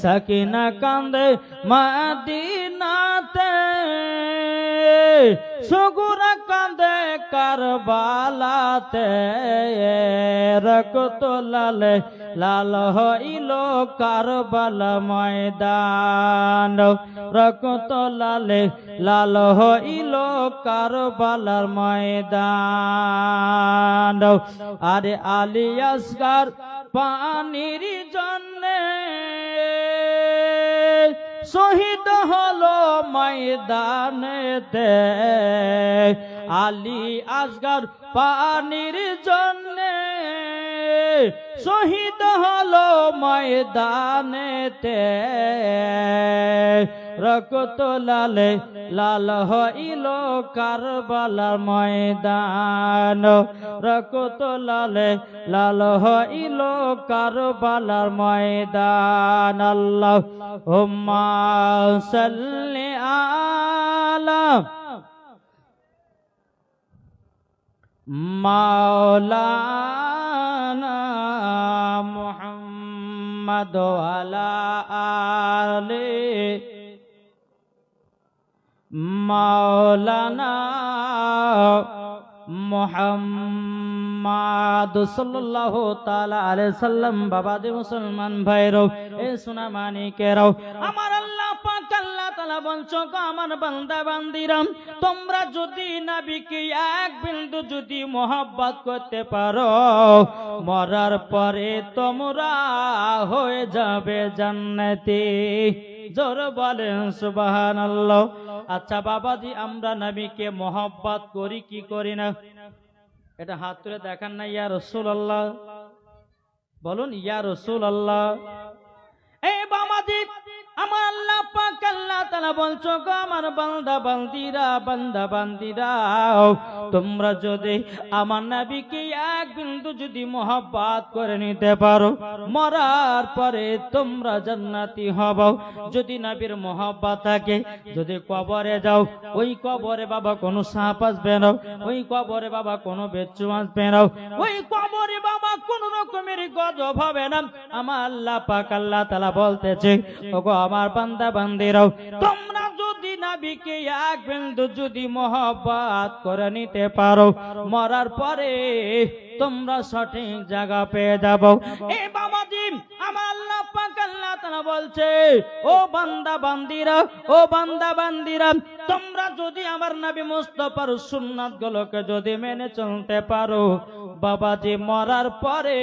সাকিনা কান্দে মদিনাতে, সুগুরা কান্দে কারবালাতে, রক্ত লালে লাল হইল কারবালা ময়দান, রক্ত লালে লাল হইল কারবালার ময়দান। আরে আলী আসগার পানির জন্যে শহীদ হলো ময়দানেতে, আলী আসগার পানির জন্যে শহীদ হলো ময়দানেতে, রক্ত লালে লাল হইল কারবালার ময়দান, রক্ত লালে লাল হইল কারবালার ময়দান। আল্লাহুম্মা সাল্লি আলা মাওলানা মুহাম্মদ ওয়ালা আলি মাওলানা মুহাম্মদ সাল্লাল্লাহু তাআলা আলাইহি সাল্লাম। বাবাজি মুসলমান ভাইরাও, এ সোনা মানিকেরাও, আমার আল্লাহ পাক আল্লাহ তাআলা বলছো, আমার বান্দা বান্দিরা, তোমরা যদি নবীকে এক বিন্দু যদি মোহাব্বত করতে পারো, মরার পরে তোমরা হয়ে যাবে জান্নাতি। জোর বলেন সুবহানাল্লাহ। আচ্ছা বাবাজি, আমরা নবীকে মোহাব্বত করি কি করি না? এটা হাত তুলে দেখান না ইয়া রাসূলুল্লাহ, বলুন ইয়া রাসূলুল্লাহ। এই বাবাজি, আমার আল্লাহ পাক আল্লাহ তাআলা বলছো, আমার বান্দা বান্দিরা, বান্দা বান্দিরা, তোমরা যদি আমার নবীকে এক বিন্দু যদি মোহাব্বত করে নিতে পারো, মরার পরে তোমরা জান্নাতি হবো। যদি নবীর মোহাব্বত থাকে, যদি কবরে যাও, ওই কবরে বাবা কোনো সাপ আসবে না, ওই কবরে বাবা কোনো বেচ্চু আসবে না, ওই কবরে বাবা কোন রকমের গজব হবে না। আমার আল্লাহ পাক আল্লাহ তাআলা বলতেছে, ওগো আমার বান্দা বান্দিরাও, তোমরা যদি নবীকে এক বিন্দু যদি মোহাব্বত করে নিতে পারো, মরার পরে তোমরা সঠিক জায়গা পেয়ে যাবো। এই বাবাজি, আমার আল্লাহ পাক আল্লাহ তাআলা বলছে, ও বান্দা বান্দিরা, ও বান্দা বান্দিরা, তোমরা যদি আমার নবী মুস্তাফার সুন্নাত গুলোকে যদি মেনে চলতে পারো, বাবাজি মরার পরে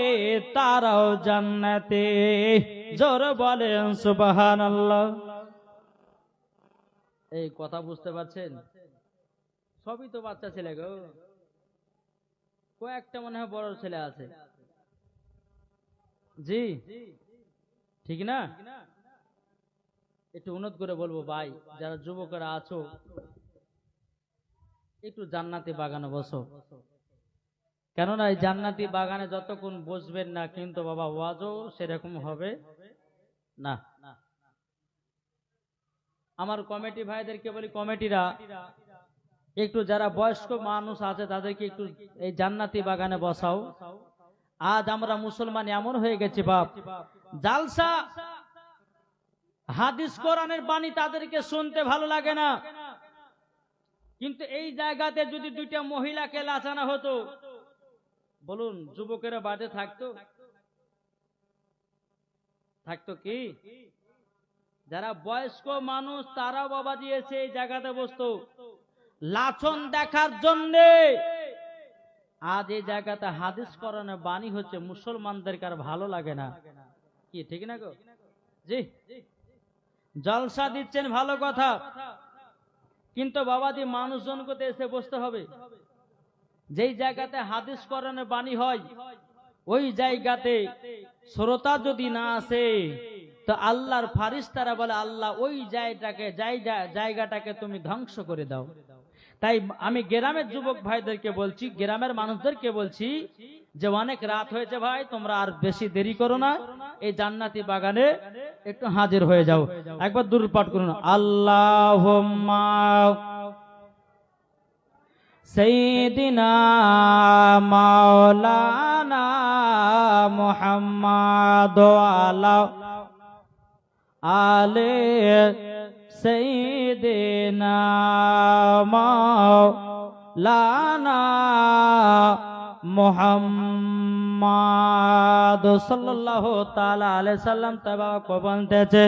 তারাও জান্নাতে। জোর বলেন সুবহানাল্লাহ। এই কথা বুঝতে পারছেন? সবই তো বাচ্চা ছেলে গো, কয়েকটা মনে হয় বড় ছেলে আছে। জি ঠিক না? একটু উন্নত করে বলবো ভাই, যারা যুবকরা আছো, একটু জান্নাতি বাগানে বসো। কেননা এই জান্নাতি বাগানে যতক্ষণ বসবেন না, কিন্তু বাবা ওয়াজও সেরকম হবে না। আমার কমিটি ভাইদেরকে বলি, কমিটিরা একটু যারা বয়স্ক মানুষ আছে তাদেরকে একটু এই জান্নাতি বাগানে বসাও। আজ আমরা মুসলমান এমন হয়ে গেছি বাপ, জালসা হাদিস কোরআনের বাণী তাদেরকে শুনতে ভালো লাগে না, কিন্তু এই জায়গাতে যদি দুইটা মহিলাকে লাচানো হতো, বলুন যুবকেরা বাদে থাকতো? থাকতো কি? যারা বয়স্ক মানুষ তারাও বাবা দিয়েছে এই জায়গাতে বসতো লাছন দেখার জন্য। আজ এই জায়গাতে হাদিস কোরআনের বাণী হচ্ছে, মুসলমানদেরকে আর ভালো লাগে না। কি ঠিক না গো? জি, জলসা দিচ্ছেন ভালো কথা, কিন্তু বাবাজি মানুষজনকে তো এসে বসতে হবে। যেই জায়গাতে হাদিস কোরআনের বাণী হয়, ওই জায়গাতে শ্রোতা যদি না আসে, তো আল্লাহর ফারিস্তারা বলে, আল্লাহ ওই জায়গাটাকে তুমি ধ্বংস করে দাও। তাই আমি গ্রামের যুবক ভাইদেরকে বলছি, গ্রামের মানুষদেরকে বলছি যে অনেক রাত হয়েছে ভাই, তোমরা আর বেশি দেরি করো না, এই জান্নাতি বাগানে একটু হাজির হয়ে যাও। একবার দুরূদ পাঠ করুন, আল্লাহুম্মা সাইয়্যিদিনা মাওলানা মুহাম্মাদ ওয়া আলা আলে সাইয়্যিদিনা মাওলানা মুহাম্মদ সাল্লাল্লাহু তাআলা আলাইহি সাল্লাম তাবারক বলতেছে,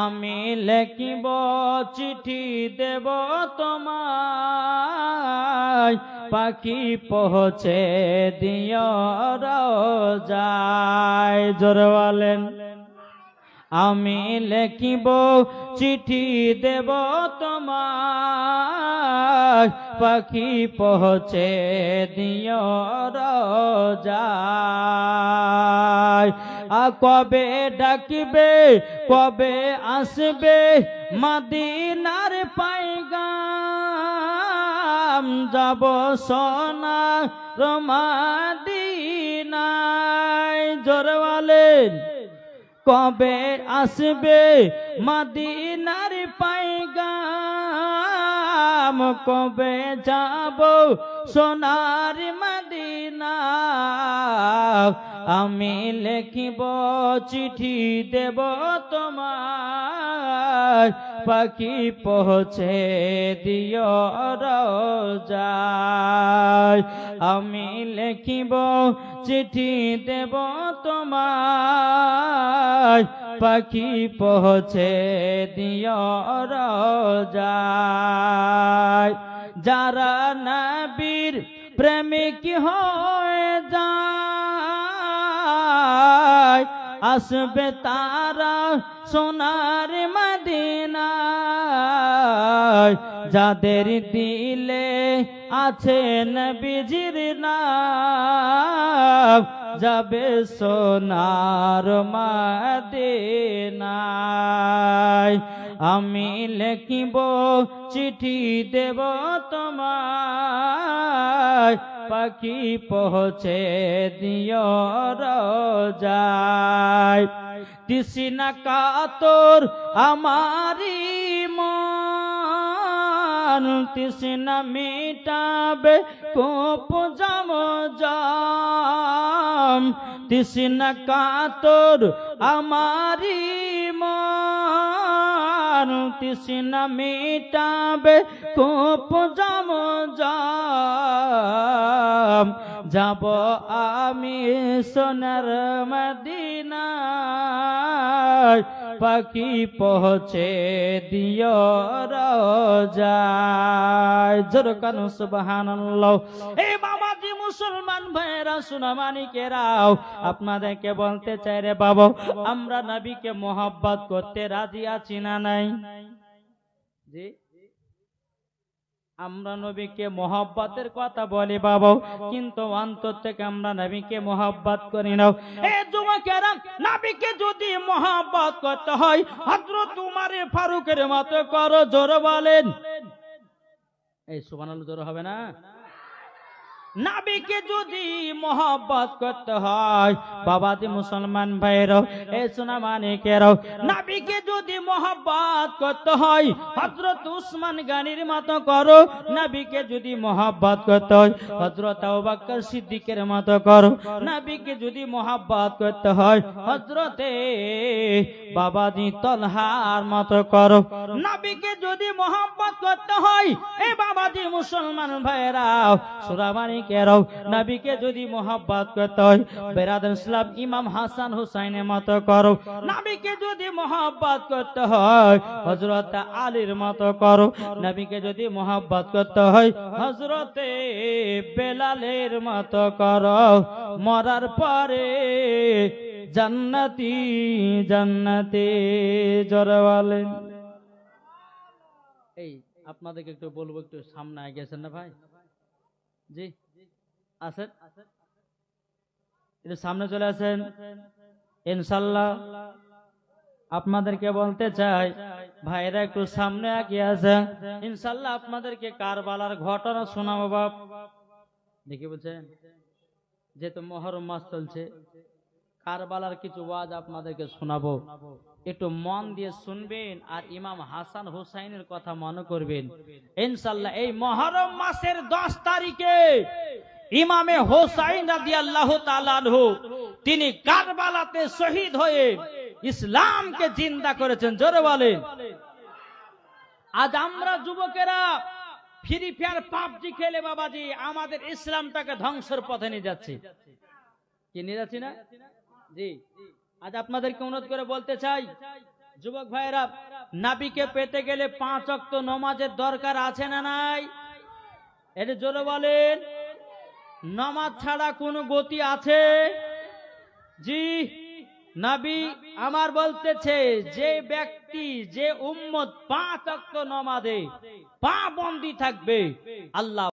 আমি লিখিব চিঠি দেব তোমায়, পাখি পৌঁছে দিও রোজায়। জোরে বলেন, আমি লিখিব চিঠি দেব তোমায়, পাখি পৌঁছে দিও রোজায়। কবে ডাকিবে কবে আসবে মদিনার পাইগাম, যাব সোনার মদিনায়। জোরে বলেন, কবে আসবে মদিনার পাইগাম, কবে যাব সোনার মদিনা। আমি লিখিব চিঠি দেব তোমায়, পাখি পৌঁছে দিও রোজায়। আমি লিখিব চিঠি দেব তোমায়, পাখি পৌঁছে দিও রোজায়। যারা নবীর প্রেমিক হয়ে যায়, আসবে তারা সোনার মদিনায়। যাদের দিলে আছে নবীজির নাম, যাবে সোনার মদিনায়। আমি লিখিব চিঠি দেব তোমায়, পাখি পৌঁছে দিও রোজায়। তৃষ্ণা কাতর আমারি মন, তৃষ্ণা মিটাবে কোপ জাম জাম। তৃষ্ণা কাতর আমারি মন, তৃষ্ণা মিটাবে কোপ জাম জাম। যাব আমি সোনার মদিনায়, পাখি পৌঁছে দিও রোজায়। জোরে কান সুবহানাল্লাহ। এই বাবাজি মুসলমান ভাইরা সোনামানিকেরাও, আপনাদেরকে বলতে চাই রে বাবা, আমরা নবীকে মোহাব্বত করতে রাজি আছি না নাই? জি, আমরা নবীকে মোহাব্বতের কথা বলি বাবা, কিন্তু অন্তর থেকে আমরা নবীকে মোহাব্বত করি না। এই যুবকেরা, নবীকে যদি মোহাব্বত করতে হয় হযরত উমর ফারুকের মতো করো। জোরে বলেন, এই সুবহানাল্লাহ জোরে হবে না? নবীকে যদি মোহাব্বত করতে হয় বাবাজি মুসলমান ভাইরা, এই সোনামানিকেরাও, নবীকে যদি মোহাব্বত করতে হয় হযরত উসমান গনির মতো করো। নবীকে যদি মোহাব্বত করতে হয় হযরত আবু বকর সিদ্দিকের মতো করো। নবীকে যদি মোহাব্বত করতে হয় হযরতে বাবাজি তালহার মতো করো। নবীকে যদি মোহাব্বত করতে হয় এই বাবাজি মুসলমান ভাইরাও, সোনামানিকেরাও, নবীকে যদি মোহাব্বত করতে হয় বেরাদার ইসলাম ইমাম হাসান হুসাইনের মতো করো। নবীকে যদি মোহাব্বত করতে হয় হযরত আলীর মতো করো। নবীকে যদি মোহাব্বত করতে হয় হযরতে বেলালের মতো করো। মরার পরে জান্নাতি জান্নাতি। জোরে বলেন। এই আপনাদেরকে একটু বলবো, একটু সামনে গেছেন না ভাই? জি আছেন, একটু সামনে চলে আসেন ইনশাআল্লাহ। আপনাদেরকে বলতে চাই ভাইরা একটু সামনে এগিয়ে আসেন ইনশাআল্লাহ। আপনাদেরকে কারবালার ঘটনা শোনাবো বাপ। দেখি বলছেন, যেহেতু মুহররম মাস চলছে, কারবালার কিছু ওয়াজ আপনাদেরকে শোনাবো। একটু মন দিয়ে শুনবেন আর ইমাম হাসান হুসাইনের কথা মনে করবেন ইনশাআল্লাহ। এই মুহররম মাসের 10 তারিখে ইমামে হুসাইন রাদিয়াল্লাহু তাআলা আনহু তিনি কারবালাতে শহীদ হয়ে ইসলামকে জিন্দা করেছেন। জোরে বলেন। আজ আমরা যুবকেরা ফ্রি ফায়ার পাবজি খেলে বাবাজি আমাদের ইসলামটাকে ধ্বংসের পথে নিয়ে যাচ্ছে। কি নিয়ে যাচ্ছি না? জি। আজ আপনাদেরকে অনুরোধ করে বলতে চাই, যুবক ভাইয়েরা, নবীকে পেতে গেলে 5 ওয়াক্ত নামাজের দরকার আছে না নাই? এটা জোরে বলেন। নামাজ ছাড়া কোনো গতি আছে? জি। নবী আমার বলতেছে, যে ব্যক্তি, যে উম্মত 5 ওয়াক্ত নামাজে পাবন্দি থাকবে, আল্লাহ